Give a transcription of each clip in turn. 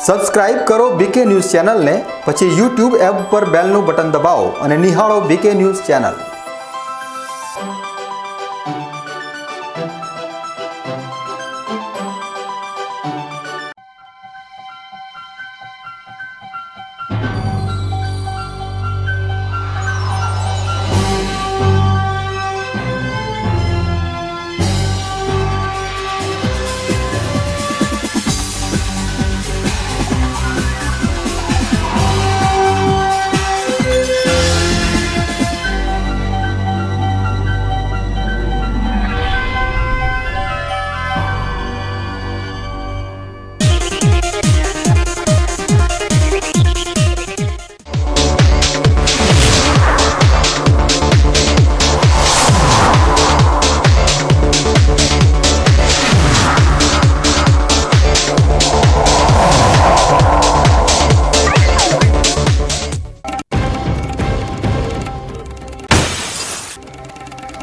Subscribe કરો બીકે news ચેનલને, પછી YouTube એપ પર બેલનું બટન દબાવો અને નિહાળો બીકે ન્યૂઝ ચેનલ।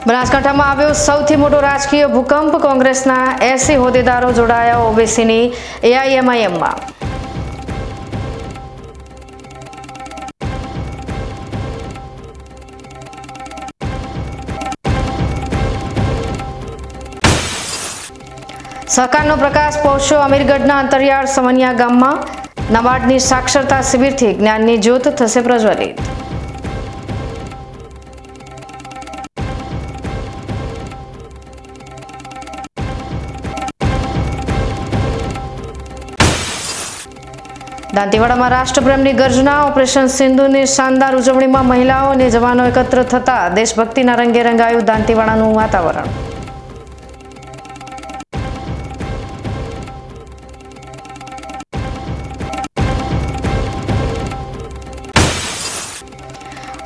બનાસકાંઠામાં આવ્યો સૌથી મોટો રાજકીય ભૂકંપ। કોંગ્રેસના 80 હોદ્દેદારો જોડાયા ઓબીસીની એઆઈએમઆઈએમમાં। સહકારનો પ્રકાશ પહોંચ્યો અમીરગઢના અંતરિયાળ સમનિયા ગામમાં। નબાર્ડની સાક્ષરતા શિબિરથી જ્ઞાનની જ્યોત થશે પ્રજ્વલિત। દાંતીવાડામાં રાષ્ટ્રપ્રેમની ગર્જના। ઓપરેશન સિંધુની શાનદાર ઉજવણીમાં મહિલાઓ અને જવાનો એકત્ર થતા દેશભક્તિના રંગે રંગાયું દાંતીવાડાનું વાતાવરણ।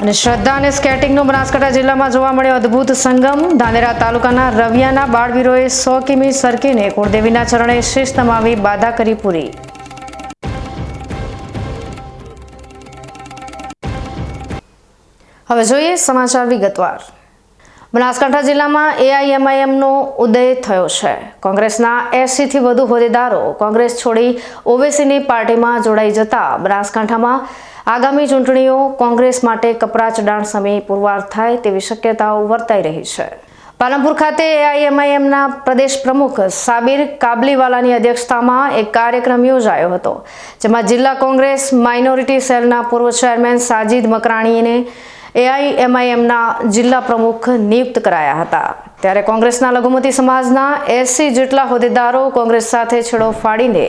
અને શ્રદ્ધા અને સ્કેટિંગનો બનાસકાંઠા જિલ્લામાં જોવા મળ્યો અદ્ભુત સંગમ। ધાનેરા તાલુકાના રવિયાના બાળવીરોએ 100 કિમી સરકીને કુળદેવીના ચરણે શીશ નમાવી બાધા કરી પૂરી। હવે જોઈએ સમાચાર વિગતવાર। બનાસકાંઠા જિલ્લામાં એઆઈએમઆઈએમનો ઉદય થયો છે। કોંગ્રેસના 80 થી વધુ હોદ્દેદારો કોંગ્રેસ છોડી ઓબીસીની પાર્ટીમાં જોડાઈ જતા બનાસકાંઠામાં આગામી ચૂંટણીઓ કોંગ્રેસ માટે કપરા ચડાણ સમય પુરવાર થાય તેવી શક્યતાઓ વર્તાઈ રહી છે। પાલનપુર ખાતે એઆઈએમઆઈએમના પ્રદેશ પ્રમુખ સાબિર કાબલીવાલાની અધ્યક્ષતામાં એક કાર્યક્રમ યોજાયો હતો, જેમાં જિલ્લા કોંગ્રેસ માઇનોરિટી સેલના પૂર્વ ચેરમેન સાજીદ મકરાણીને એઆઈએમઆઈએમના જિલ્લા પ્રમુખ નિયુક્ત કરાયા હતા। ત્યારે કોંગ્રેસના લઘુમતી સમાજના 80 જેટલા હોદ્દેદારો કોંગ્રેસ સાથે છેડો ફાડીને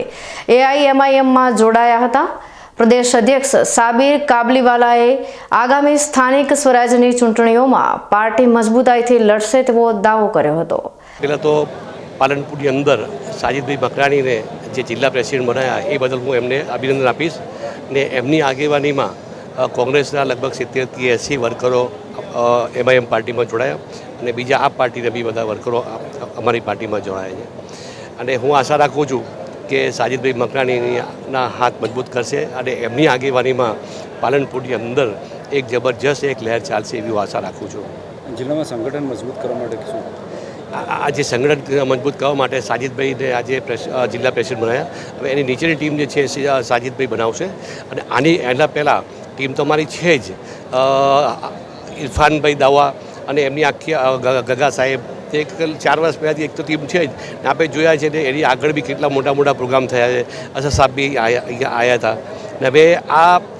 એઆઈએમઆઈએમમાં જોડાયા હતા। પ્રદેશ અધ્યક્ષ સાબિર કાબલીવાલાએ આગામી સ્થાનિક સ્વરાજ્યની ચૂંટણીઓમાં પાર્ટી મજબૂતાઈથી લડશે તેવો દાવો કર્યો હતો। પહેલાં તો પાલનપુરની અંદર સાજીદભાઈ મકરાણીને જે જિલ્લા પ્રેસિડેન્ટ બનાવ્યા એ બદલ હું એમને અભિનંદન આપીશ ને એમની આગેવાનીમાં કોંગ્રેસના લગભગ 70 થી 80 વર્કરો એમઆઈએમ પાર્ટીમાં જોડાયા અને બીજા આ પાર્ટીના બી બધા વર્કરો અમારી પાર્ટીમાં જોડાયા છે। અને હું આશા રાખું છું કે સાજીદભાઈ મકરાણીના હાથ મજબૂત કરશે અને એમની આગેવાનીમાં પાલનપુરની અંદર એક જબરજસ્ત એક લહેર ચાલશે એવી આશા રાખું છું। જિલ્લામાં સંગઠન મજબૂત કરવા માટે શું આજે સંગઠન મજબૂત કરવા માટે સાજીદભાઈને આજે જિલ્લા પ્રેસિડેન્ટ બનાવ્યા। હવે એની નીચેની ટીમ જે છે સાજીદભાઈ બનાવશે અને એના પહેલાં ટીમ તો અમારી છે જ। ઇરફાનભાઈ દાવા અને એમની આખી ગગા સાહેબ એક 4 વર્ષ પહેલાંથી એક તો ટીમ છે જ ને આપણે જોયા છે ને એની આગળ બી કેટલા મોટા મોટા પ્રોગ્રામ થયા છે। અસર સાહેબ બી આવ્યા હતા ને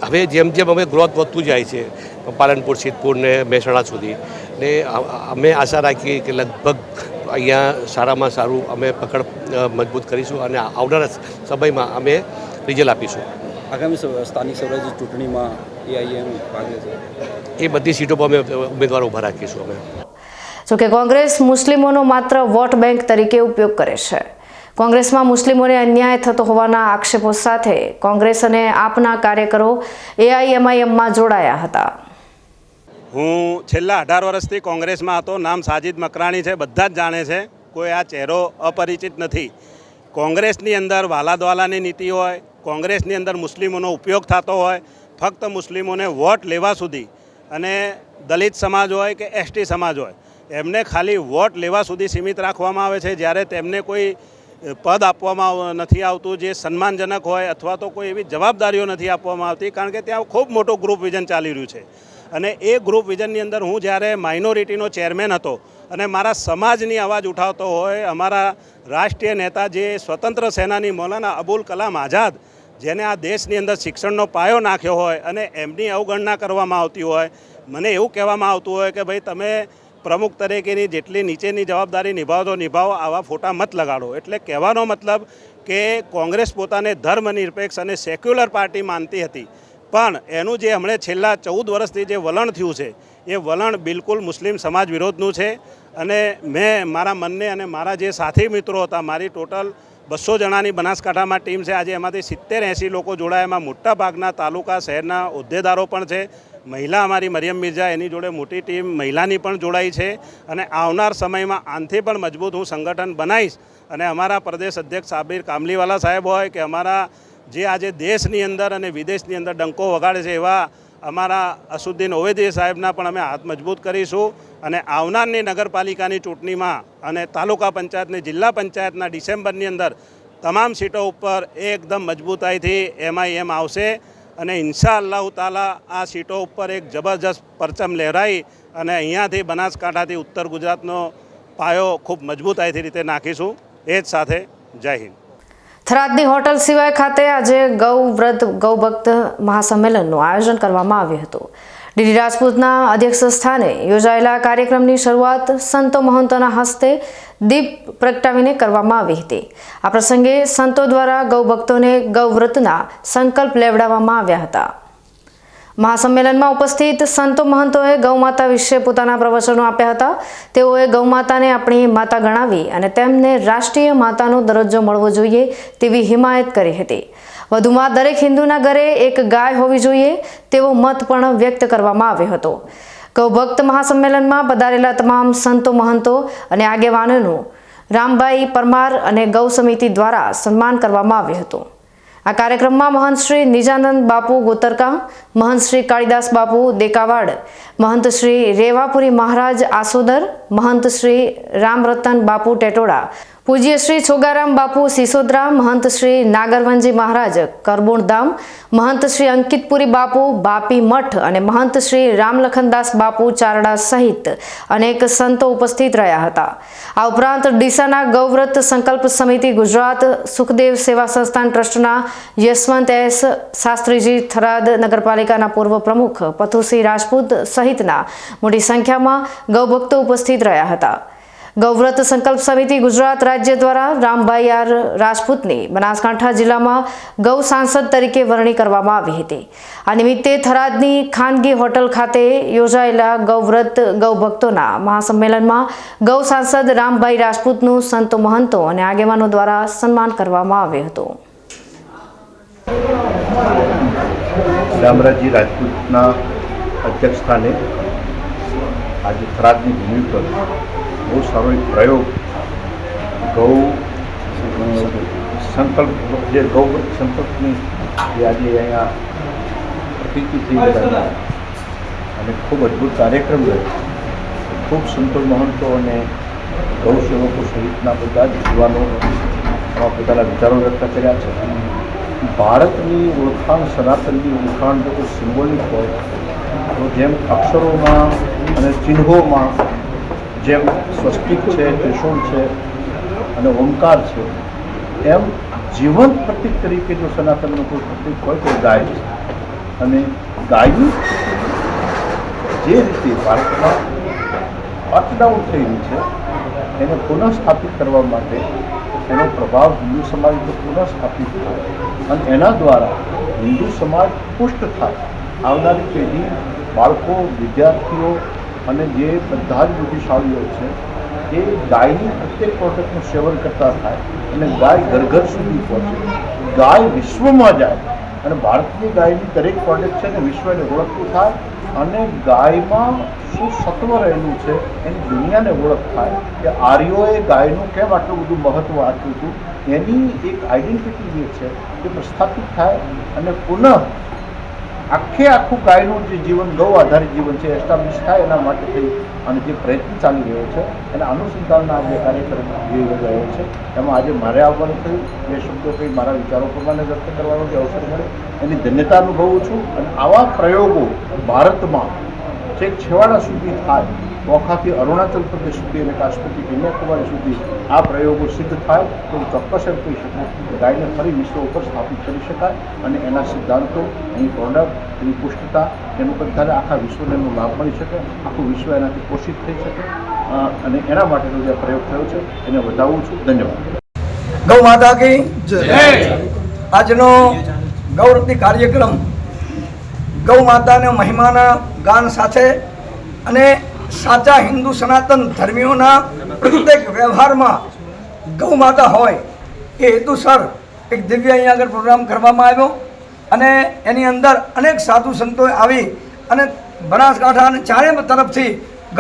હવે જેમ જેમ અમે ગ્રોથ વધતું જાય છે પાલનપુર સિદ્ધપુર ને મહેસાણા સુધી ને અમે આશા રાખીએ કે લગભગ અહીંયા સારામાં સારું અમે પકડ મજબૂત કરીશું અને આવનારા સમયમાં અમે રિઝલ્ટ આપીશું। આગામી સ્થાનિક સ્વરાજ્ય ચૂંટણીમાં એઆઈએમ ભાગ લેશે એ બધી સીટો પર અમે ઉમેદવારો ઊભા રાખીશું અમે। જોકે કોંગ્રેસ મુસ્લિમોનો માત્ર વોટ બેંક તરીકે ઉપયોગ કરે છે। કોંગ્રેસમાં મુસ્લિમોને અન્યાય થતો હોવાના આક્ષેપો સાથે કોંગ્રેસ અને આપના કાર્યકરો એઆઈએમઆઈએમમાં જોડાયા હતા। હું છેલ્લા 18 વર્ષથી કોંગ્રેસમાં હતો। નામ સાજીદ મકરાણી છે, બધા જ જાણે છે, કોઈ આ ચહેરો અપરિચિત નથી। કોંગ્રેસની અંદર વાલાદવાલાની નીતિ હોય, કોંગ્રેસની અંદર મુસ્લિમોનો ઉપયોગ થતો હોય, ફક્ત મુસ્લિમોને વોટ લેવા સુધી અને દલિત સમાજ હોય કે એસટી સમાજ હોય એમને ખાલી વોટ લેવા સુધી સીમિત રાખવામાં આવે છે। જ્યારે તેમને કોઈ પદ આપવામાં નથી આવતું જે સન્માનજનક હોય અથવા તો કોઈ એવી જવાબદારીઓ નથી આપવામાં આવતી, કારણ કે ત્યાં ખૂબ મોટું ગ્રુપ વિઝન ચાલી રહ્યું છે. અને એ ગ્રુપ વિઝનની અંદર હું જ્યારે માઇનોરિટીનો ચેરમેન હતો અને મારા સમાજની અવાજ ઉઠાવતો હોય, અમારા રાષ્ટ્રીય નેતા જે સ્વતંત્ર સેનાની મૌલાના અબુલ કલામ આઝાદ, જેને આ દેશની અંદર શિક્ષણનો પાયો નાખ્યો હોય અને એમની અવગણના કરવામાં આવતી હોય, મને એવું કહેવામાં આવતું હોય કે ભાઈ તમે પ્રમુખ તરીકેની જેટલી નીચેની જવાબદારી નિભાવો, આવા ફોટા મત લગાડો. એટલે કહેવાનો મતલબ કે કોંગ્રેસ પોતાને ધર્મનિરપેક્ષ અને સેક્યુલર પાર્ટી માનતી હતી, પણ એનું જે હમણાં છેલ્લા 14 વર્ષથી જે વલણ થયું છે એ વલણ બિલકુલ મુસ્લિમ સમાજ વિરોધનું છે. અને મેં મારા મનને અને મારા જે સાથી મિત્રો હતા, મારી ટોટલ 200 જણાની બનાસકાંઠામાં ટીમ છે, આજે એમાંથી 70-80 લોકો જોડાયા. એમાં મોટા ભાગના તાલુકા શહેરના હોદ્દેદારો પણ છે. મહિલા અમારી મરિયમ મિર્ઝા, એની જોડે મોટી ટીમ મહિલાની પણ જોડાઈ છે. અને આવનાર સમયમાં આનાથી પણ મજબૂત હું સંગઠન બનાવીશ. અને અમારા પ્રદેશ અધ્યક્ષ સાબિર કામલીવાલા સાહેબ હોય કે અમારા જે આજે દેશની અંદર અને વિદેશની અંદર ડંકો વગાડે છે એવા અમારા અસુદ્દીન ઓવેદી સાહેબના પણ અમે હાથ મજબૂત કરીશું. અને આવનારની નગરપાલિકાની ચૂંટણીમાં અને તાલુકા પંચાયતની જિલ્લા પંચાયતના ડિસેમ્બરની અંદર તમામ સીટો ઉપર એકદમ મજબૂતાઈથી MIM આવશે. અને ઇન્શાઅલ્લાહ તાલા આ સીટો ઉપર એક જબરજસ્ત પરચમ લહેરાઈ અને અહીંયાથી બનાસકાંઠાથી ઉત્તર ગુજરાતનો પાયો ખૂબ મજબૂતાઈથી રીતે નાખીશું. એ જ સાથે જય હિન્દ. થરાદની હોટલ સિવાય ખાતે આજે ગૌવ્રત ગૌભક્ત મહાસંમેલનનું આયોજન કરવામાં આવ્યું હતું. ડીડી રાજપૂતના અધ્યક્ષ સ્થાને યોજાયેલા કાર્યક્રમની શરૂઆત સંતો મહંતોના હસ્તે દીપ પ્રગટાવીને કરવામાં આવી હતી. આ પ્રસંગે સંતો દ્વારા ગૌભક્તોને ગૌવ્રતના સંકલ્પ લેવડાવવામાં આવ્યા હતા. મહાસંમેલનમાં ઉપસ્થિત સંતો મહંતોએ ગૌમાતા વિશે પોતાના પ્રવચનો આપ્યા હતા. તેઓએ ગૌમાતાને આપણી માતા ગણાવી અને તેમને રાષ્ટ્રીય માતાનો દરજ્જો મળવો જોઈએ તેવી હિમાયત કરી હતી. વધુમાં દરેક હિન્દુના ઘરે એક ગાય હોવી જોઈએ તેવો મત પણ વ્યક્ત કરવામાં આવ્યો હતો. ગૌભક્ત મહાસંમેલનમાં પધારેલા તમામ સંતો મહંતો અને આગેવાનોનું રામભાઈ પરમાર અને ગૌ સમિતિ દ્વારા સન્માન કરવામાં આવ્યું હતું. આ કાર્યક્રમમાં મહંત શ્રી નિજાનંદ બાપુ ગોતરકા, મહંત શ્રી કાળીદાસ બાપુ દેકાવાડ, મહંત શ્રી રેવાપુરી મહારાજ આસોદર, મહંત શ્રી રામરતન બાપુ ટેટોડા, પૂજ્ય શ્રી છોગારામ બાપુ સિસોદરા, મહંત શ્રી નાગરવનજી મહારાજ કરબોણધામ, મહંત શ્રી અંકિતપુરી બાપુ બાપી મઠ અને મહંત શ્રી રામલખનદાસ બાપુ ચારડા સહિત અનેક સંતો ઉપસ્થિત રહ્યા હતા. આ ઉપરાંત ડીસાના ગૌવ્રત સંકલ્પ સમિતિ ગુજરાત, સુખદેવ સેવા સંસ્થાન ટ્રસ્ટના યશવંત S શાસ્ત્રીજી, થરાદ નગરપાલિકાના પૂર્વ પ્રમુખ પથુસિંહ રાજપૂત સહિતના મોટી સંખ્યામાં ગૌભક્તો ઉપસ્થિત રહ્યા હતા. ગૌવ્રત સંકલ્પ સમિતિ ગુજરાત રાજ્ય દ્વારા રામભાઈ આર રાજપૂતની બનાસકાંઠા જિલ્લામાં ગૌ સાંસદ તરીકે વરણી કરવામાં આવી હતી. આ નિમિત્તે થરાદની ખાનગી હોટલ ખાતે યોજાયેલા ગૌવ્રત ગૌભક્તોના મહાસંમેલનમાં ગૌ સાંસદ રામભાઈ રાજપૂતનું સંતો મહંતો અને આગેવાનો દ્વારા સન્માન કરવામાં આવ્યું હતું. રામરાજી રાજપૂતના અધ્યક્ષ સ્થાને આજે થરાદની ભૂમિ પર બહુ સારો એક પ્રયોગ ગૌ સંકલ્પ જે ગૌવ્રત સંકલ્પની જે આજે અહીંયા પ્રતિતિ થઈ રહ્યા અને ખૂબ અદ્ભુત કાર્યક્રમ રહ્યો. ખૂબ સંતો મહંતો અને ગૌ સેવકો સહિતના બધા જ યુવાનો પોતાના વિચારો વ્યક્ત કર્યા છે. ભારતની ઓળખાણ, સનાતનની ઓળખાણ જો કોઈ સિમ્બોલિક હોય તો જેમ અક્ષરોમાં અને ચિહ્નોમાં જેમ સ્વસ્તિક છે, ત્રિશૂળ છે અને ઓમકાર છે, એમ જીવંત પ્રતીક તરીકે જો સનાતનનું કોઈ પ્રતીક હોય તો ગાય છે. અને ગાયની જે રીતે ભારતમાં અપડાઉન થઈ રહી છે એને પુનઃ સ્થાપિત કરવા માટે એનો પ્રભાવ હિન્દુ સમાજ પર પુનઃ સ્થાપિત થાય અને એના દ્વારા હિન્દુ સમાજ પુષ્ટ થાય. આવનારી પેઢી, બાળકો, વિદ્યાર્થીઓ અને જે બધા જ બુદ્ધિશાળીઓ છે એ ગાયની પ્રત્યેક પ્રોડક્ટનું સેવન કરતા થાય અને ગાય ઘર ઘર સુધી પહોંચે, ગાય વિશ્વમાં જાય અને ભારતની ગાયની દરેક પ્રોડક્ટ છે ને વિશ્વને ઓળખતું થાય અને ગાયમાં શું સત્વ રહેલું છે એની દુનિયાને ઓળખ થાય કે આર્યોએ ગાયનું કેમ આટલું બધું મહત્ત્વ આપ્યું હતું, એની એક આઈડેન્ટિટી જે છે એ પ્રસ્થાપિત થાય અને પુનઃ આખે આખું ગાયનું જે જીવન ગૌ આધારિત જીવન છે એસ્ટાબ્લિશ થાય એના માટે થઈ અને જે પ્રયત્ન ચાલી રહ્યો છે એના અનુસંધાનના આ જે કાર્યક્રમ યોજાઈ રહ્યો છે એમાં આજે મારે આવવાનું થયું, બે શબ્દો કંઈ મારા વિચારો પ્રમાણે વ્યક્ત કરવાનો જે અવસર મળે એની ધન્યતા અનુભવું છું. અને આવા પ્રયોગો ભારતમાં છેક છેવાડા સુધી થાય, ઓખાથી અરુણાચલ પ્રદેશ સુધી અને કાશ્મીરથી કન્યાકુમારી સુધી આ પ્રયોગો સિદ્ધ થાય તો હું ચોક્કસ એમ કહી શકું કે ગાયને ફરી વિશ્વ ઉપર સ્થાપિત કરી શકાય અને એના સિદ્ધાંતો, એની પ્રોડક્ટ, એની પુષ્ટતા, એનું બધાને આખા વિશ્વને એનો લાભ મળી શકે, આખું વિશ્વ એનાથી પોષિત થઈ શકે અને એના માટેનો જે પ્રયોગ થયો છે એને વધાવું છું. ધન્યવાદ. ગૌ માતા કી જય. આજનો ગૌરતી કાર્યક્રમ ગૌ માતાના મહિમાના ગાન સાથે અને સાચા હિન્દુ સનાતન ધર્મીઓના પ્રત્યેક વ્યવહારમાં ગૌ માતા હોય એ હેતુસર એક દિવ્ય અહીંયા આગળ પ્રોગ્રામ કરવામાં આવ્યો અને એની અંદર અનેક સાધુ સંતોએ આવી અને બનાસકાંઠા અને ચારે તરફથી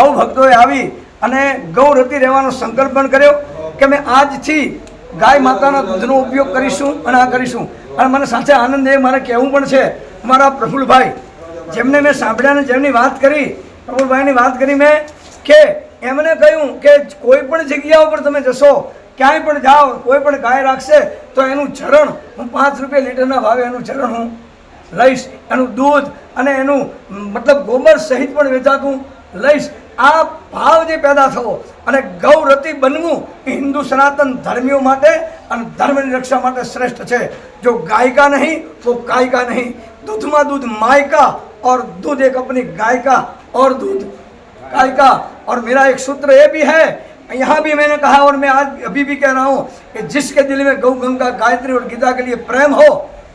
ગૌ ભક્તોએ આવી અને ગૌરતી રહેવાનો સંકલ્પ પણ કર્યો કે અમે આજથી ગાય માતાના દૂધનો ઉપયોગ કરીશું અને આ કરીશું. અને મને સાથે આનંદ એ મારે કહેવું પણ છે, મારા પ્રફુલ્લભાઈ જેમને મેં સાંભળ્યા અને જેમની વાત કરી, પ્રફુલ્લભાઈની વાત કરી મેં કે એમને કહ્યું કે કોઈ પણ જગ્યા ઉપર તમે જશો, ક્યાંય પણ જાઓ, કોઈ પણ ગાય રાખશે તો એનું ચરણ હું 5 રૂપિયા લીટરના ભાવે એનું ચરણ હું લઈશ, એનું દૂધ અને એનું મતલબ ગોબર સહિત પણ વેચાતું લઈશ. આ ભાવ જે પેદા થવો અને ગૌરતી બનવું એ હિન્દુ સનાતન ધર્મીઓ માટે અને ધર્મની રક્ષા માટે શ્રેષ્ઠ છે. જો गाय का नहीं तो काय का नहीं, दूध में दूध माय का और दूध एक अपनी गाय का और दूध गाय का. और मेरा एक सूत्र ये भी है, यहाँ भी मैंने कहा और मैं आज अभी भी कह रहा हूँ कि जिसके दिल में गौ गंगा गायत्री और गीता के लिए प्रेम हो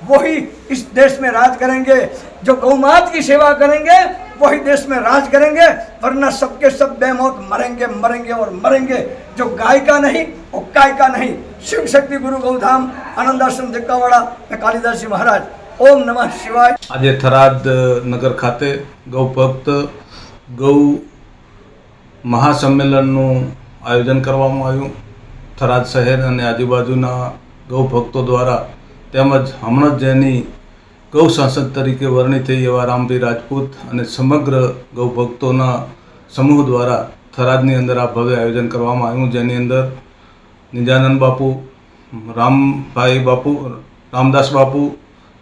वही इस देश में राज करेंगे. जो गौ मात की सेवा करेंगे वही देश में राज करेंगे, वरना सबके सब बेमौत मरेंगे मरेंगे और मरेंगे. जो गाय का नहीं और काय का नहीं. शिव शक्ति गुरु गौधाम आनंद आश्रम जक्कावाड़ा में कालिदास जी महाराज. ओम नमः शिवाय. આજે થરાદ નગર ખાતે ગૌ ભક્ત ગૌ મહાસંમેલનનું આયોજન કરવામાં આવ્યું. થરાદ શહેર અને આજુબાજુના ગૌ ભક્તો દ્વારા તેમજ હમણાં જ જેની ગૌ સાંસદ તરીકે વર્ણિત થઈ એવા રામભાઈ રાજપૂત અને સમગ્ર ગૌ ભક્તોના સમૂહ દ્વારા થરાદની અંદર આ ભવ્ય આયોજન કરવામાં આવ્યું, જેની અંદર નિજાનંદ બાપુ, રામભાઈ બાપુ, રામદાસ બાપુ,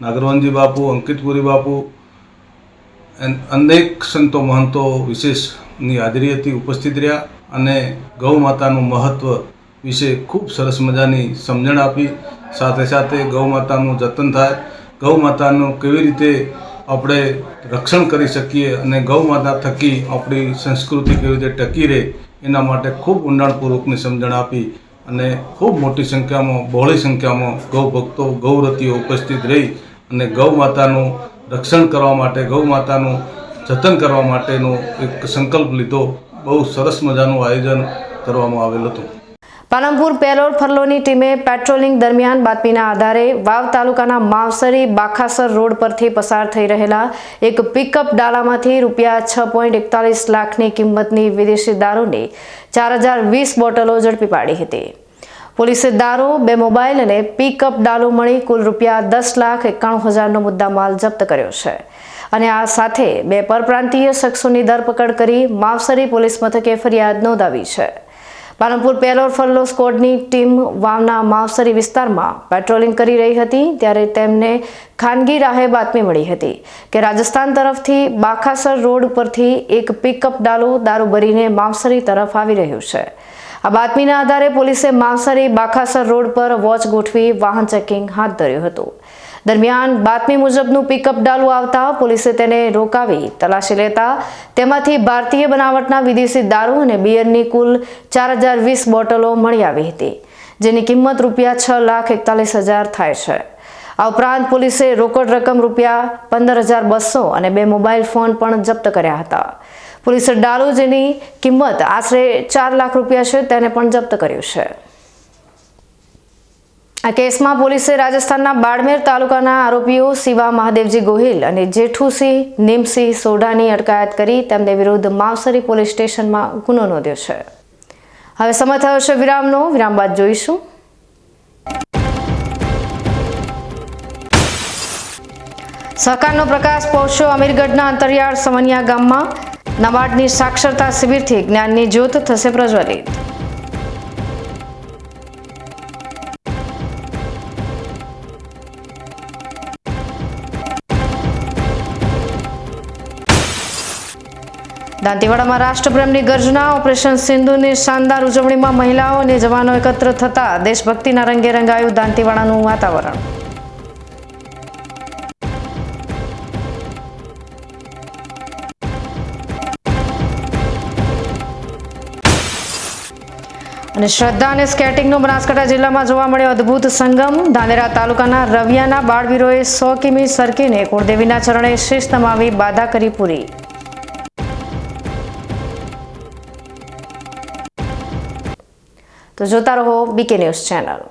નાગરવનજી બાપુ, અંકિતપુરી બાપુ, અનેક સંતો મહંતો વિશેષની હાજરી હતી, ઉપસ્થિત રહ્યા અને ગૌ માતાનું મહત્ત્વ વિશે ખૂબ સરસ મજાની સમજણ આપી. સાથે સાથે ગૌ માતાનું જતન થાય, ગૌ માતાનું કેવી રીતે આપણે રક્ષણ કરી શકીએ અને ગૌ માતા થકી આપણી સંસ્કૃતિ કેવી રીતે ટકી રહે એના માટે ખૂબ ઊંડાણપૂર્વકની સમજણ આપી અને ખૂબ મોટી સંખ્યામાં, બહોળી સંખ્યામાં ગૌ ભક્તો, ગૌરતીઓ ઉપસ્થિત રહી અને ગૌ માતાનું રક્ષણ કરવા માટે, ગૌ માતાનું જતન કરવા માટેનો એક સંકલ્પ લીધો. બહુ સરસ મજાનું આયોજન કરવામાં આવેલ હતું. પાલનપુર પેરોલ ફરલોની ટીમે પેટ્રોલિંગ દરમિયાન બાતમીના આધારે વાવ તાલુકાના માવસરી બાખાસર રોડ પરથી પસાર થઈ રહેલા એક પિકઅપ ડાલામાંથી રૂપિયા 6.41 લાખની કિંમતની વિદેશી દારૂની 4020 બોટલો ઝડપી પાડી હતી. પોલીસે દારૂ, 2 મોબાઈલ અને પિકઅપ ડાલો મળી કુલ રૂપિયા 10,91,000નો મુદ્દામાલ જપ્ત કર્યો છે અને આ સાથે 2 પરપ્રાંતીય શખ્સોની ધરપકડ કરી માવસરી પોલીસ મથકે ફરિયાદ નોંધાવી છે. પાલનપુર પેરોલ ફરલો સ્કોડની ટીમ વાવના માવસરી વિસ્તારમાં પેટ્રોલિંગ કરી રહી હતી ત્યારે તેમને ખાનગી રાહે બાતમી મળી હતી કે રાજસ્થાન તરફથી બાખાસર રોડ પરથી એક પિકઅપ ડાલો દારૂ ભરીને માવસરી તરફ આવી રહ્યું છે. આ બાતમીના આધારે પોલીસે માવસરી બાખાસર રોડ પર વોચ ગોઠવી વાહન ચેકિંગ હાથ ધર્યું હતું. દરમિયાન બાતમી મુજબનું પિકઅપ ડાલું આવતા પોલીસે તેને રોકાવી તલાશી લેતા તેમાંથી ભારતીય બનાવટના વિદેશી દારૂ અને બિયરની કુલ 4020 બોટલો મળી આવી હતી, જેની કિંમત રૂપિયા 6,41,000 થાય છે. આ ઉપરાંત પોલીસે રોકડ રકમ રૂપિયા 15,200 અને 2 મોબાઈલ ફોન પણ જપ્ત કર્યા હતા. પોલીસે ડાલુ જેની કિંમત આશરે 4 લાખ રૂપિયા છે તેને પણ જપ્ત કર્યું છે. આ કેસમાં પોલીસે રાજસ્થાનના બાડમેર તાલુકાના આરોપીઓ શિવા મહાદેવજી ગોહિલ અને જેઠુસિંહ નીમસિંહ સોઢાની અટકાયત કરી તેમને વિરુદ્ધ માવસરી પોલીસ સ્ટેશનમાં ગુનો નોંધ્યો છે. હવે સમય થયો છે વિરામનો. વિરામ બાદ જોઈશું. સહકારનો પ્રકાશ પહોંચ્યો અમીરગઢના અંતરિયાળ સમનિયા ગામમાં. નબાર્ડની સાક્ષરતા શિબિરથી જ્ઞાનની જ્યોત થશે પ્રજ્વલિત. દાંતીવાડામાં રાષ્ટ્રપ્રેમની ગર્જના. ઓપરેશન સિંધુની શાનદાર ઉજવણીમાં મહિલાઓ અને જવાનો એકત્ર થતા દેશભક્તિના રંગે રંગાયું દાંતીવાડાનું વાતાવરણ. અને શ્રદ્ધા અને સ્કેટિંગનો બનાસકાંઠા જિલ્લામાં જોવા મળ્યો અદ્ભુત સંગમ. ધાનેરા તાલુકાના રવિયાના બાળવીરોએ 100 કિમી સરકીને કુળદેવીના ચરણે શીશ નમાવી બાધા કરી પૂરી. તો જોતા રહો BK news channel.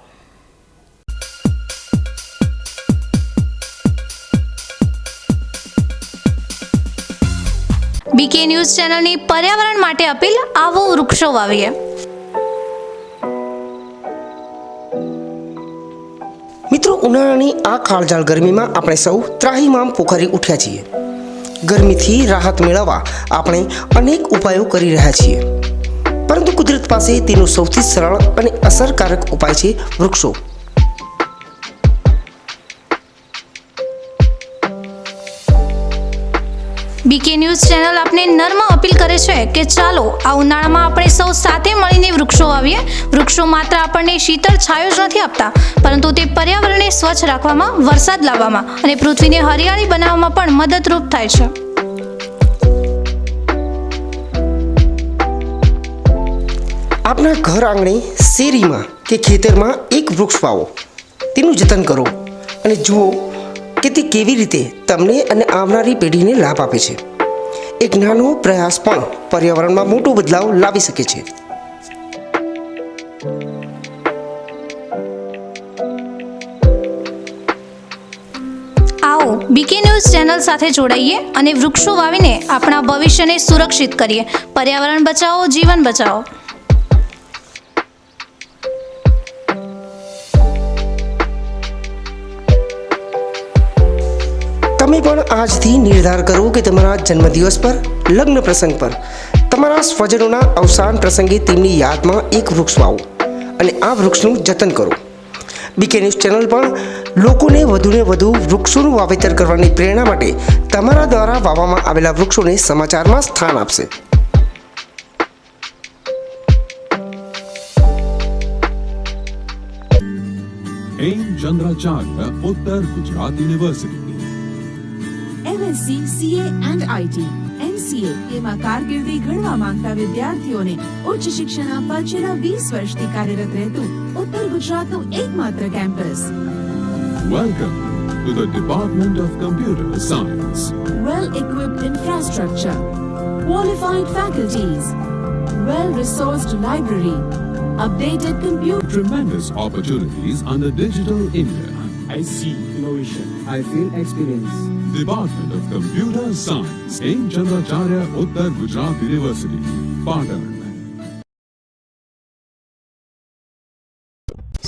BK news ચેનલની પર્યાવરણ માટે અપીલ. આવો વૃક્ષો વાવીએ. મિત્રો, ઉનાળાની આ કાળઝાળ ગરમીમાં આપણે સૌ ત્રાહિમામ પોખરી ઉઠ્યા છીએ. ગરમીથી રાહત મેળવવા આપણે અનેક ઉપાયો કરી રહ્યા છીએ, પરંતુ કુદરત પાસે તેનો સૌથી સરળ અને અસરકારક ઉપાય છે વૃક્ષો. બીકે ન્યૂઝ ચેનલ આપને નર્મ અપીલ કરે છે કે ચાલો આ ઉનાળામાં આપણે સૌ સાથે મળીને વૃક્ષો વાવીએ. વૃક્ષો માત્ર આપણને શીતળ છાયો જ નથી આપતા, પરંતુ તે પર્યાવરણને સ્વચ્છ રાખવામાં, વરસાદ લાવવામાં અને પૃથ્વીને હરિયાળી બનાવવામાં પણ મદદરૂપ થાય છે. આપના ઘર આંગણે, શેરીમાં કે ખેતરમાં એક વૃક્ષ વાવો, તેનું જતન કરો અને જુઓ કે તે કેવી રીતે તમને અને આવનારી પેઢીને લાભ આપે છે. એક નાનો પ્રયાસ પણ પર્યાવરણમાં મોટો બદલાવ લાવી શકે છે. આવો બીકે ન્યૂઝ ચેનલ સાથે જોડાઈએ અને વૃક્ષો વાવીને આપણા ભવિષ્યને સુરક્ષિત કરીએ. પર્યાવરણ બચાવો, જીવન બચાવો. તમે પણ આજથી નિર્ધાર કરો કે તમારા જન્મદિવસ પર, લગ્ન પ્રસંગ પર, તમારા સ્વજનોના અવસાન પ્રસંગે તેમની યાદમાં એક વૃક્ષ વાવો અને આ વૃક્ષનું જતન કરો. બીકે ન્યૂઝ ચેનલ પણ લોકોને વધુને વધુ વૃક્ષોનું વાવેતર કરવાની પ્રેરણા માટે તમારા દ્વારા વાવવામાં આવેલા વૃક્ષોને સમાચારમાં સ્થાન આપશે. ચંદ્રાચાર્ય ઉત્તર Gujarat university MSc, CA and IT, MCA એમાં કારકિર્દી ઘડવા માંગતા વિદ્યાર્થીઓને ઉચ્ચ શિક્ષણ આપવા છેલ્લા 20 વર્ષથી કાર્યરત રહેતું ઉત્તર ગુજરાતનું એકમાત્ર campus. Welcome to the department of computer science. Well-equipped infrastructure, qualified faculties, well-resourced library, updated computer. Tremendous opportunities under Digital India. I see innovation. I feel experience. Department of Computer Science in Chandracharya Uttar Gujarat University, Patan.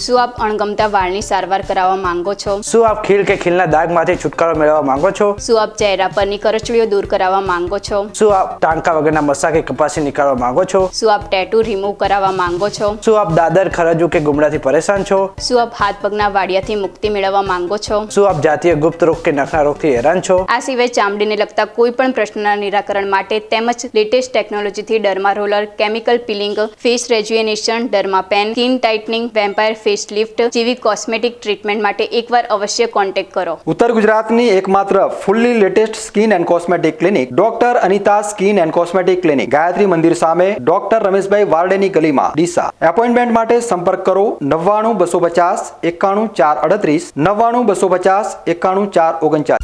શું આપ અણગમતા વાળની સારવાર કરાવવા માંગો છો? શું આપ ખીલ કે ખીલના દાગમાંથી છુટકારો મેળવવા માંગો છો? શું આપ ચહેરા પરની કરચલીઓ દૂર કરાવવા માંગો છો? શું આપ ટાંકા વગરના મસા કે કપાસી નીકાળવા માંગો છો? શું આપ ટેટુ રિમૂવ કરાવવા માંગો છો? શું આપ દાદર, ખરજુ કે ગુમડાથી પરેશાન છો? શું આપ હાથ પગના વાડિયાથી મુક્તિ મેળવવા માંગો છો? શું આપ જાતીય ગુપ્ત રોગ કે નખના રોગથી હેરાન છો? આ સિવાય ચામડીને લગતા કોઈ પણ પ્રશ્નના નિરાકરણ માટે તેમજ લેટેસ્ટ ટેકનોલોજીથી derma roller, chemical peeling, face rejuvenation, derma pen, skin tightening, vampire face lift જેવી કોસ્મેટિક ટ્રીટમેન્ટ માટે એકવાર અવશ્ય કોન્ટેક્ટ કરો. ઉત્તર ગુજરાતની એકમાત્ર fully latest skin and cosmetic clinic doctor Anita skin and cosmetic clinic, Gayatri Mandir સામે, ડોક્ટર રમેશભાઈ વારડેની ગલીમાં, ડીસા. એપોઇન્ટમેન્ટ માટે સંપર્ક કરો 99 250 91 438, 99 250 91 439.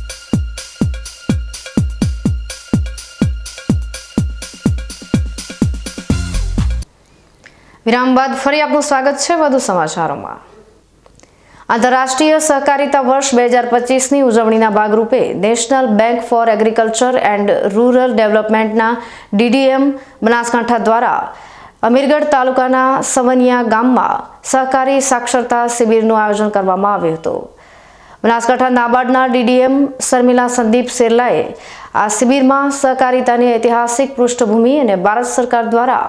વિરામ બાદ ફરી આપનું સ્વાગત છે વધુ સમાચારોમાં. આંતરરાષ્ટ્રીય સહકારિતા વર્ષ 2025ની ઉજવણીના ભાગરૂપે national bank for agriculture and rural ડેવલપમેન્ટના DDM બનાસકાંઠા દ્વારા અમીરગઢ તાલુકાના સવનિયા ગામમાં સહકારી સાક્ષરતા શિબિરનું આયોજન કરવામાં આવ્યું હતું. બનાસકાંઠા નાબાર્ડના ડીડીએમ શર્મિલા સંદીપ સેરલાએ આ શિબિરમાં સહકારિતાની ઐતિહાસિક પૃષ્ઠભૂમિ અને ભારત સરકાર દ્વારા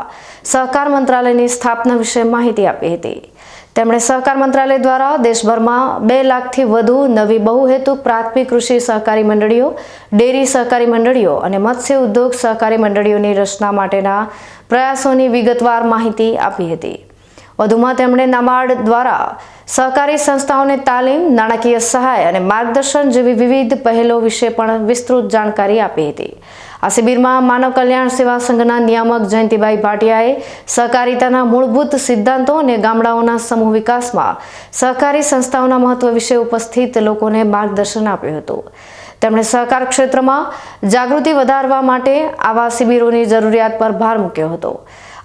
સહકાર મંત્રાલયની સ્થાપના વિશે માહિતી આપી હતી. તેમણે સહકાર મંત્રાલય દ્વારા દેશભરમાં 2 લાખથી વધુ નવી બહુહેતુક પ્રાથમિક કૃષિ સહકારી મંડળીઓ, ડેરી સહકારી મંડળીઓ અને મત્સ્ય ઉદ્યોગ સહકારી મંડળીઓની રચના માટેના પ્રયાસોની વિગતવાર માહિતી આપી હતી. વધુમાં તેમણે નાબાર્ડ દ્વારા સહકારી સંસ્થાઓને તાલીમ, નાણાકીય સહાય અને માર્ગદર્શન જેવી વિવિધ પહેલો વિશે પણ વિસ્તૃત જાણકારી આપી હતી. આ શિબિરમાં માનવ કલ્યાણ સેવા સંઘના નિયામક જયંતિભાઈ ભાટિયાએ સહકારિતાના મૂળભૂત સિદ્ધાંતો અને ગામડાઓના સમૂહ વિકાસમાં સહકારી સંસ્થાઓના મહત્વ વિશે ઉપસ્થિત લોકોને માર્ગદર્શન આપ્યું હતું. તેમણે સહકાર ક્ષેત્રમાં જાગૃતિ વધારવા માટે આવા શિબિરોની જરૂરિયાત પર ભાર મૂક્યો હતો.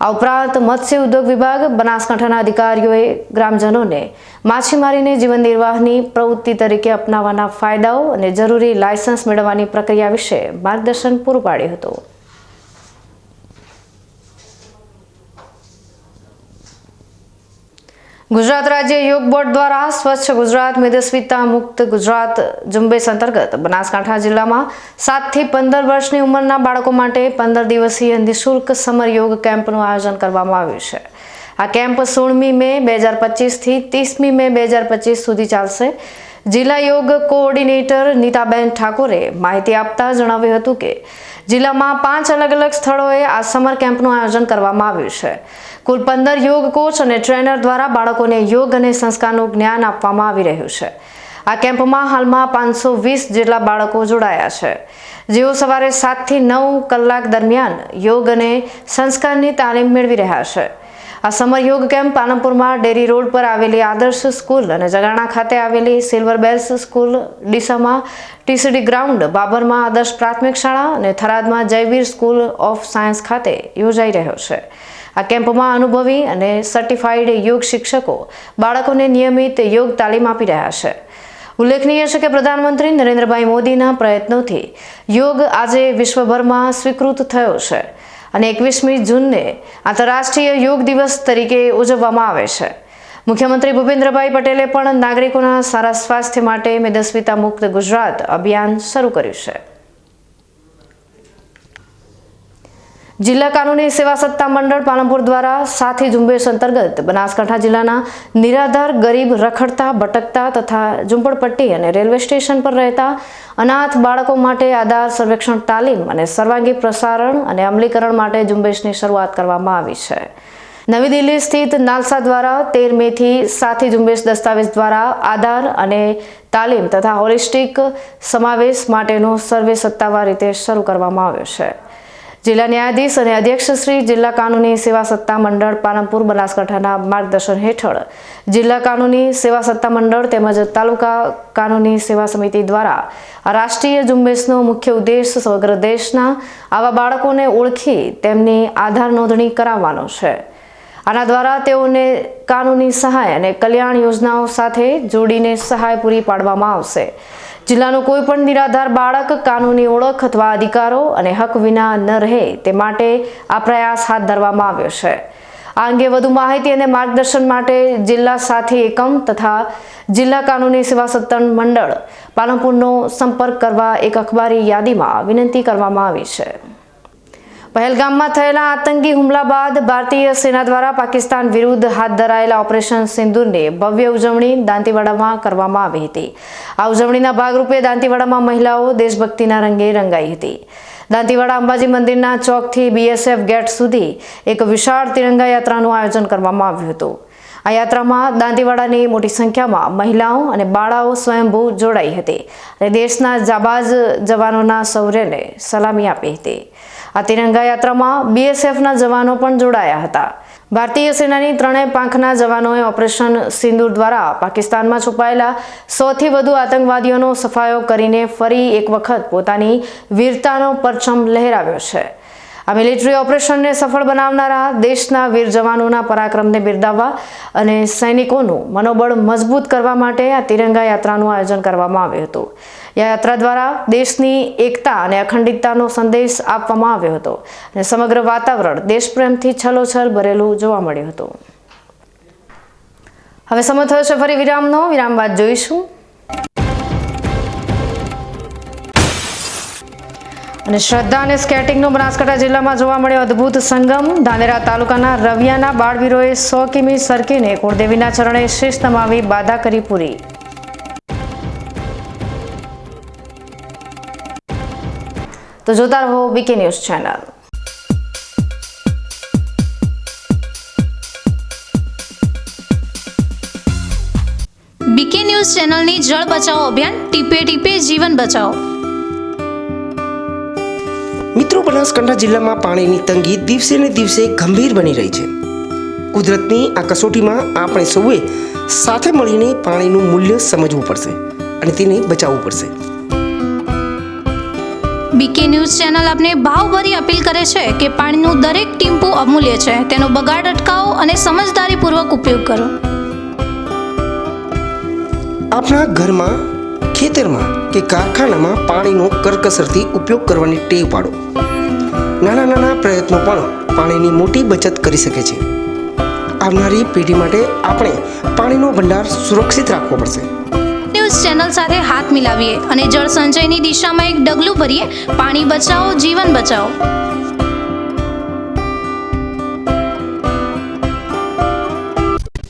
આ ઉપરાંત મત્સ્ય ઉદ્યોગ વિભાગ બનાસકાંઠાના અધિકારીઓએ ગ્રામજનોને માછીમારીને જીવન નિર્વાહની પ્રવૃત્તિ તરીકે અપનાવવાના ફાયદાઓ અને જરૂરી લાયસન્સ મેળવવાની પ્રક્રિયા વિશે માર્ગદર્શન પૂરું પાડ્યું હતું. ગુજરાત રાજ્ય યોગ બોર્ડ દ્વારા સ્વચ્છ ગુજરાત મેદસ્વીતા મુક્ત ગુજરાત ઝુંબેશ અંતર્ગત બનાસકાંઠા જિલ્લામાં 7 થી 15 વર્ષની ઉંમરના બાળકો માટે 15 દિવસીય નિઃશુલ્ક સમર યોગ કેમ્પનું આયોજન કરવામાં આવ્યું છે. આ કેમ્પ 16મી મે 2025 થી 30મી મે 2025 સુધી ચાલશે. જિલ્લા યોગ કોઓર્ડિનેટર નીતાબેન ઠાકોરે માહિતી આપતા જણાવ્યું હતું કે જિલ્લામાં 5 અલગ અલગ સ્થળોએ આ સમર કેમ્પનું આયોજન કરવામાં આવ્યું છે. કુલ 15 યોગ કોચ અને ટ્રેનર દ્વારા બાળકોને યોગ અને સંસ્કારનું જ્ઞાન આપવામાં આવી રહ્યું છે. આ કેમ્પમાં હાલમાં 520 જેટલા બાળકો જોડાયા છે, જેઓ સવારે 7 થી 9 કલાક દરમિયાન યોગ અને સંસ્કારની તાલીમ મેળવી રહ્યા છે. આ સમર યોગ કેમ્પ પાલનપુરમાં ડેરી રોડ પર આવેલી આદર્શ સ્કૂલ અને જગાણા ખાતે આવેલી silver bells school, ડીસામાં TCD ground, બાબરમાં આદર્શ પ્રાથમિક શાળા અને થરાદમાં જયવીર સ્કૂલ ઓફ સાયન્સ ખાતે યોજાઈ રહ્યો છે. આ કેમ્પમાં અનુભવી અને સર્ટિફાઈડ યોગ શિક્ષકો બાળકોને નિયમિત યોગ તાલીમ આપી રહ્યા છે. ઉલ્લેખનીય છે કે પ્રધાનમંત્રી નરેન્દ્રભાઈ મોદીના પ્રયત્નોથી યોગ આજે વિશ્વભરમાં સ્વીકૃત થયો છે અને 21મી જૂનને આંતરરાષ્ટ્રીય યોગ દિવસ તરીકે ઉજવવામાં આવે છે. મુખ્યમંત્રી ભૂપેન્દ્રભાઈ પટેલે પણ નાગરિકોના સારા સ્વાસ્થ્ય માટે મેદસ્વીતા મુક્ત ગુજરાત અભિયાન શરૂ કર્યું છે. જિલ્લા કાનૂની સેવા સત્તા મંડળ પાલનપુર દ્વારા સાથી ઝુંબેશ અંતર્ગત બનાસકાંઠા જિલ્લાના નિરાધાર, ગરીબ, રખડતા, ભટકતા તથા ઝૂંપડપટ્ટી અને રેલવે સ્ટેશન પર રહેતા અનાથ બાળકો માટે આધાર સર્વેક્ષણ તાલીમ અને સર્વાંગી પ્રસારણ અને અમલીકરણ માટે ઝુંબેશની શરૂઆત કરવામાં આવી છે. નવી દિલ્હી સ્થિત નાલસા દ્વારા 13 મે થી સાથી ઝુંબેશ દસ્તાવેજ દ્વારા આધાર અને તાલીમ તથા હોલિસ્ટિક સમાવેશ માટેનો સર્વે સત્તાવાર રીતે શરૂ કરવામાં આવ્યો છે. જિલ્લા ન્યાયાધીશ અને અધ્યક્ષ શ્રી જિલ્લા કાનૂની સેવા સત્તા મંડળ પાલનપુર બનાસકાંઠાના માર્ગદર્શન હેઠળ જિલ્લા કાનૂની સેવા સત્તા મંડળ તેમજ તાલુકા કાનૂની સેવા સમિતિ દ્વારા આ રાષ્ટ્રીય ઝુંબેશનો મુખ્ય ઉદ્દેશ સમગ્ર દેશના આવા બાળકોને ઓળખી તેમની આધાર નોંધણી કરાવવાનો છે. આના દ્વારા તેઓને કાનૂની સહાય અને કલ્યાણ યોજનાઓ સાથે જોડીને સહાય પૂરી પાડવામાં આવશે. જિલ્લાનું કોઈ પણ નિરાધાર બાળક કાનૂની ઓળખ અથવા અધિકારો અને હક વિના ન રહે તે માટે આ પ્રયાસ હાથ ધરવામાં આવ્યો છે. આ અંગે વધુ માહિતી અને માર્ગદર્શન માટે જિલ્લા સાથી એકમ તથા જિલ્લા કાનૂની સેવા સત્તા મંડળ પાલનપુરનો સંપર્ક કરવા એક અખબારી યાદીમાં વિનંતી કરવામાં આવી છે. પહેલગામમાં થયેલા આતંકી હુમલા બાદ ભારતીય સેના દ્વારા પાકિસ્તાન વિરુદ્ધ હાથ ધરાયેલા ઓપરેશન સિંદૂરની ભવ્ય ઉજવણી દાંતીવાડામાં કરવામાં આવી હતી. આ ઉજવણીના ભાગરૂપે દાંતીવાડામાં મહિલાઓ દેશભક્તિના રંગે રંગાઈ હતી. દાંતીવાડા અંબાજી મંદિરના ચોકથી બીએસએફ ગેટ સુધી એક વિશાળ તિરંગા યાત્રાનું આયોજન કરવામાં આવ્યું હતું. આ યાત્રામાં દાંતીવાડાની મોટી સંખ્યામાં મહિલાઓ અને બાળાઓ સ્વયંભૂ જોડાઈ હતી અને દેશના જાબાઝ જવાનોના શૌર્યને સલામી આપી હતી. આ તિરંગા યાત્રામાં બીએસએફના જવાનો પણ જોડાયા હતા. ભારતીય સેનાની 3 પાંખના જવાનોએ ઓપરેશન સિંદૂર દ્વારા પાકિસ્તાનમાં છુપાયેલા 100થી વધુ આતંકવાદીઓનો સફાયો કરીને ફરી એક વખત પોતાની વીરતાનો પરચમ લહેરાવ્યો છે. આ મિલિટરી ઓપરેશનને સફળ બનાવનારા દેશના વીર જવાનોના પરાક્રમને બિરદાવવા અને સૈનિકોનું મનોબળ મજબૂત કરવા માટે આ તિરંગા યાત્રાનું આયોજન કરવામાં આવ્યું હતું. આ યાત્રા દ્વારા દેશની એકતા અને અખંડિતતાનો સંદેશ આપવામાં આવ્યો હતો અને સમગ્ર વાતાવરણ દેશપ્રેમથી છલોછલ ભરેલું જોવા મળ્યું હતું. હવે સમય થયો છે ફરી વિરામનો. વિરામ બાદ જોઈશું અને શ્રદ્ધા અને સ્કેટિંગનો બનાસકાંઠા જિલ્લામાં જોવા મળ્યો અદ્ભુત સંગમ. ધાનેરા તાલુકાના રવિયાના બાળવીરોએ 100 કિમી સરકીને કુળદેવીના ચરણે શીશ નમાવી બાધા કરી પૂરી. તો જોતા રહો BK news channel. BK news ચેનલની જળ બચાવો અભિયાન ટીપે ટીપે જીવન બચાવો. મિત્રો, બનાસકાંઠા જિલ્લામાં પાણીની તંગી દિવસે ને દિવસે ગંભીર બની રહી છે. કુદરતની આ કસોટીમાં આપણે સૌએ સાથે મળીને પાણીનું મૂલ્ય સમજવું પડશે અને તેને બચાવવું પડશે. બીકે ન્યૂઝ ચેનલ આપને ભાવભરી અપીલ કરે છે કે પાણીનું દરેક ટીમ્પું અમૂલ્ય છે. તેનો બગાડ અટકાવો અને સમજદારીપૂર્વક ઉપયોગ કરો. આપણા ઘરમાં, ખેતરમાં કે કારખાનામાં પાણીનો કરકસરથી ઉપયોગ કરવાની ટેવ પાડો. નાના નાના પ્રયત્નો પણ પાણીની મોટી બચત કરી શકે છે. આવનારી પેઢી માટે આપણે પાણીનો ભંડાર સુરક્ષિત રાખવો પડશે. ન્યૂઝ ચેનલ સાથે હાથ મિલાવીએ અને જળ સંચયની દિશામાં એક ડગલું ભરીએ. પાણી બચાવો, જીવન બચાવો.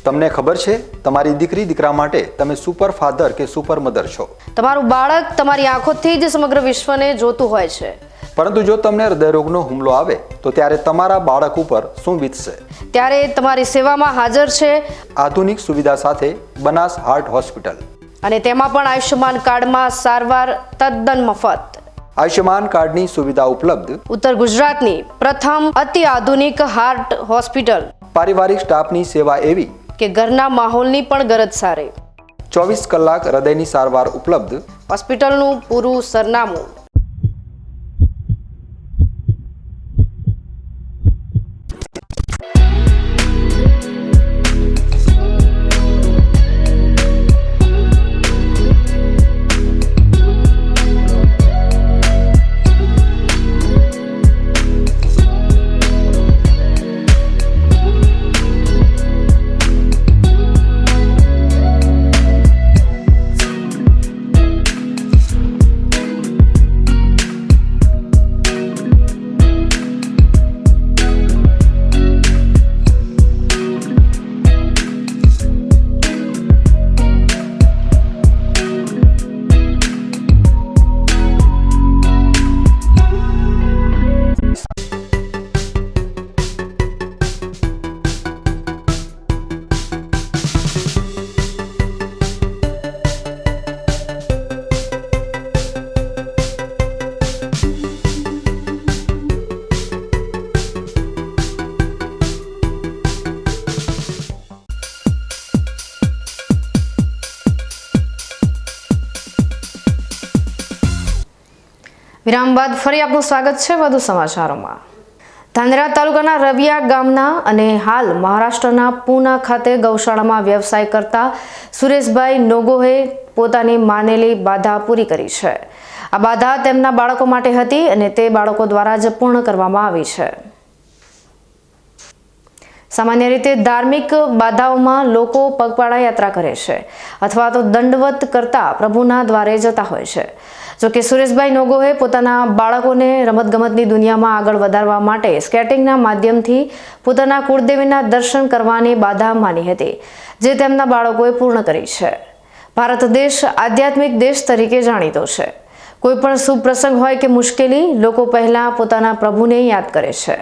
તમને ખબર છે, તમારી દીકરી દીકરા માટે તમે સુપર ફાધર કે સુપર મધર છો. તમારું બાળક તમારી આંખોથી જ સમગ્ર વિશ્વને જોતું હોય છે. પરંતુ જો તમને હૃદયરોગનો હુમલો આવે તો ત્યારે તમારા બાળક ઉપર શું વીતશે? ત્યારે તમારી સેવામાં હાજર છે આધુનિક સુવિધા સાથે બનાસ હાર્ટ હોસ્પિટલ, અને તેમાં પણ આયુષ્યમાન કાર્ડમાં સારવાર તદ્દન મફત. આયુષ્યમાન કાર્ડની સુવિધા ઉપલબ્ધ. ઉત્તર ગુજરાતની પ્રથમ અતિ આધુનિક હાર્ટ હોસ્પિટલ. પારિવારિક સ્ટાફની સેવા એવી કે ઘરના માહોલની પણ ગરજ સારી. 24 કલાક હૃદયની સારવાર ઉપલબ્ધ. હોસ્પિટલનું પૂરું સરનામું. વિરામ બાદ ફરી આપનું સ્વાગત છે વધુ સમાચારોમાં. ધાનેરા તાલુકાના રવિયા ગામના અને હાલ મહારાષ્ટ્રના પૂના ખાતે ગૌશાળામાં વ્યવસાય કરતા સુરેશભાઈ નોગોએ પોતાની માનેલી બાધા પૂરી કરી છે. આ બાધા તેમના બાળકો માટે હતી અને તે બાળકો દ્વારા જ પૂર્ણ કરવામાં આવી છે. સામાન્ય રીતે ધાર્મિક બાધાઓમાં લોકો પગપાળા યાત્રા કરે છે અથવા તો દંડવત કરતા પ્રભુના દ્વારે જતા હોય છે. જોકે સુરેશભાઈ નોગોએ પોતાના બાળકોને રમતગમતની દુનિયામાં આગળ વધારવા માટે સ્કેટિંગના માધ્યમથી પોતાના કુળદેવીના દર્શન કરવાની બાધા માની હતી, જે તેમના બાળકોએ પૂર્ણ કરી છે. ભારત દેશ આધ્યાત્મિક દેશ તરીકે જાણીતો છે. કોઈ પણ શુભ પ્રસંગ હોય કે મુશ્કેલી, લોકો પહેલા પોતાના પ્રભુને યાદ કરે છે.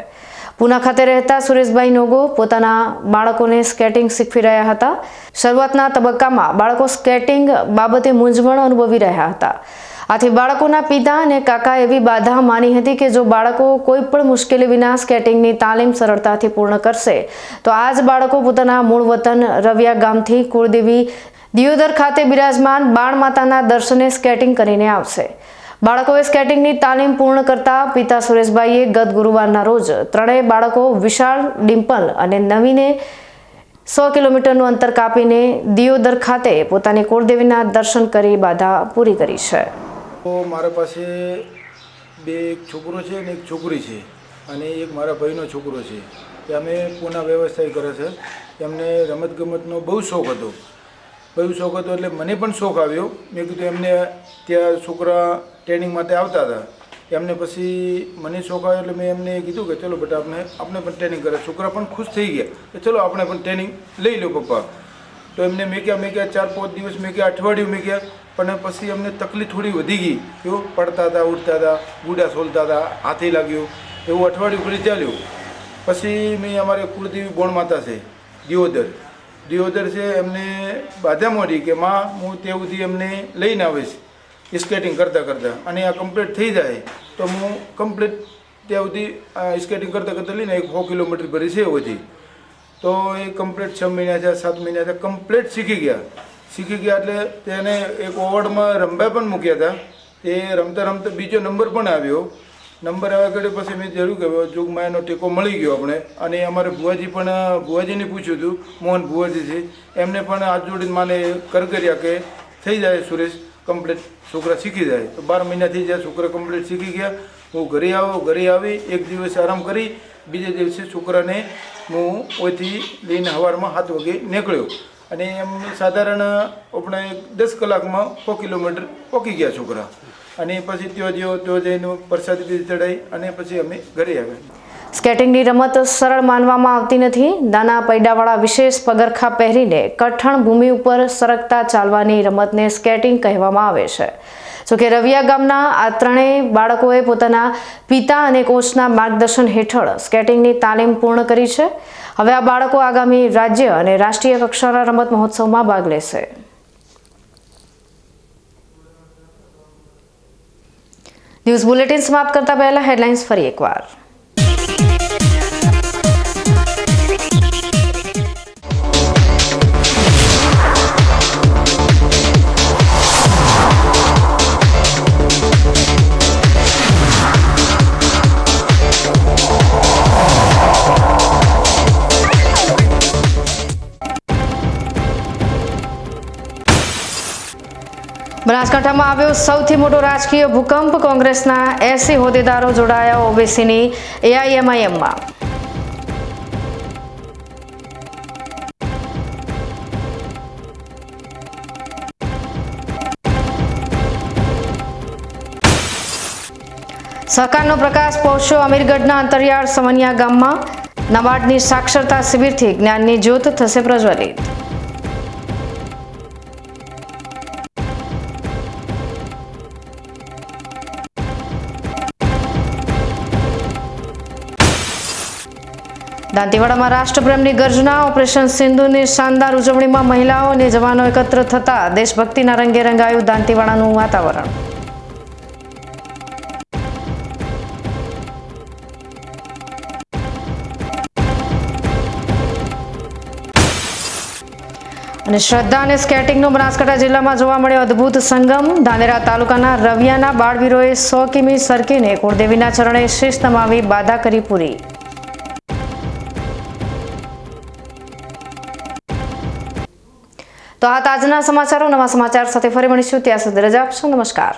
પૂના ખાતે રહેતા સુરેશભાઈ નોગો પોતાના બાળકોને સ્કેટિંગ શીખવી રહ્યા હતા. શરૂઆતના તબક્કામાં બાળકો સ્કેટિંગ બાબતે મૂંઝવણ અનુભવી રહ્યા હતા. આથી બાળકોના પિતા અને કાકા એવી બાધા માની હતી કે જો બાળકો કોઈ પણ મુશ્કેલી વિના સ્કેટિંગની તાલીમ સરળતાથી પૂર્ણ કરશે તો આ જ બાળકો પોતાના મૂળ વતન રવિયા ગામથી કુળદેવી દિયોદર ખાતે બિરાજમાન બાણ માતાના દર્શને સ્કેટિંગ કરીને આવશે. બાળકોએ સ્કેટિંગની તાલીમ પૂર્ણ કરતા પિતા સુરેશભાઈએ ગત ગુરુવારના રોજ ત્રણેય બાળકો વિશાળ, ડિમ્પલ અને નવીને 100 કિલોમીટરનું અંતર કાપીને દિયોદર ખાતે પોતાની કુળદેવીના દર્શન કરી બાધા પૂરી કરી છે. મારા પાસે એક છોકરો છે અને એક છોકરી છે, અને એક મારા ભાઈનો છોકરો છે. એ અમે પૂના વ્યવસાય કરે છે. એમને રમતગમતનો બહુ શોખ હતો એટલે મને પણ શોખ આવ્યો. મેં કીધું એમને ત્યાં છોકરા ટ્રેનિંગ માટે આવતા હતા એમને પછી મને શોખ આવ્યો એટલે મેં એમને કીધું કે ચલો બેટા આપણે પણ ટ્રેનિંગ કરે. છોકરા પણ ખુશ થઈ ગયા કે ચલો આપણે પણ ટ્રેનિંગ લઈ લો પપ્પા. તો એમને મેં ક્યાં 4-5 દિવસ મેં ક્યાં અઠવાડિયું મેં ક્યાં, પણ પછી અમને તકલીફ થોડી વધી ગઈ. કેવું પડતા હતા, ઉઠતા હતા, ગુડા સોલતા હતા, હાથી લાગ્યું, એવું અઠવાડિયું પૂરી ચાલ્યું. પછી મેં અમારે કુળદેવી બોણ માતા છે દિયોદર છે, એમને બાધા મળી કે માં હું તેવુંથી એમને લઈને આવીશ સ્કેટિંગ કરતાં અને આ કમ્પ્લીટ થઈ જાય તો હું કમ્પ્લીટ ત્યાં સુધી સ્કેટિંગ કરતાં લઈને 100 કિલોમીટર ભરી છે એવોથી. તો એ કમ્પ્લીટ 6 મહિના થયા, 7 મહિના થયા, કમ્પ્લીટ શીખી ગયા. એટલે તેને એક ઓવર્ડમાં રમવા પણ મૂક્યા હતા. તે રમતા બીજો નંબર પણ આવ્યો. નંબર આવ્યા કરે પછી મેં જરૂર કે જોગમાયાનો ટેકો મળી ગયો આપણે. અને અમારે ભુવાજીને પૂછ્યું હતું, મોહન ભુવાજી છે, એમને પણ હાથ જોડીને માને કર્યા કે થઈ જાય સુરેશ, કમ્પ્લીટ છોકરા શીખી જાય. તો 12 મહિના થઈ જાય, છોકરા કમ્પ્લીટ શીખી ગયા. હું ઘરે આવી 1 દિવસ આરામ કરી, બીજે દિવસે છોકરાને હું ઓયથી લઈને સવારમાં 7 વાગે નીકળ્યો. અને એમ સાધારણ આપણે 10 કલાકમાં 100 કિલોમીટર પહોંચી ગયા છોકરા. અને પછી ત્યાં જઈને પ્રસાદી ચડાવી અને પછી અમે ઘરે આવ્યા. સ્કેટિંગની રમત સરળ માનવામાં આવતી નથી. નાના પૈડાવાળા વિશેષ પગરખા પહેરીને કઠણ ભૂમિ ઉપર સરકતા ચાલવાની રમતને સ્કેટિંગ કહેવામાં આવે છે. જોકે રવિયા ગામના આ ત્રણેય બાળકોએ પોતાના પિતા અને કોચના માર્ગદર્શન હેઠળ સ્કેટિંગની તાલીમ પૂર્ણ કરી છે. હવે આ બાળકો આગામી રાજ્ય અને રાષ્ટ્રીય કક્ષાના રમત મહોત્સવમાં ભાગ લેશે. ન્યૂઝ બુલેટિન સમાપ્ત કરતા પહેલા હેડલાઇન્સ ફરી એકવાર. બનાસકાંઠામાં આવ્યો સૌથી મોટો રાજકીય ભૂકંપ. કોંગ્રેસના 80 હોદ્દેદારો જોડાયા ઓબીસીની એઆઈએમઆઈએમમાં. સહકારનો પ્રકાશ પહોંચ્યો અમીરગઢના અંતરિયાળ સમનિયા ગામમાં. નાબાર્ડની સાક્ષરતા શિબિરથી જ્ઞાનની જ્યોત થશે પ્રજ્વલિત. દાંતીવાડામાં રાષ્ટ્રપ્રેમની ગર્જના. ઓપરેશન સિંધુની શાનદાર ઉજવણીમાં મહિલાઓ અને જવાનો એકત્ર થતા દેશભક્તિના રંગે રંગાયું દાંતીવાડાનું વાતાવરણ. અને શ્રદ્ધા અને સ્કેટિંગનો બનાસકાંઠા જિલ્લામાં જોવા મળ્યો અદ્ભુત સંગમ. ધાનેરા તાલુકાના રવિયાના બાળવીરોએ 100 કિમી સરકીને કુળદેવીના ચરણે શીશ નમાવી બાધા કરી પૂરી. તો આ તાજના સમાચારો. નવા સમાચાર સાથે ફરી મળીશું. ત્યાં સુધી રજા આપશો. નમસ્કાર.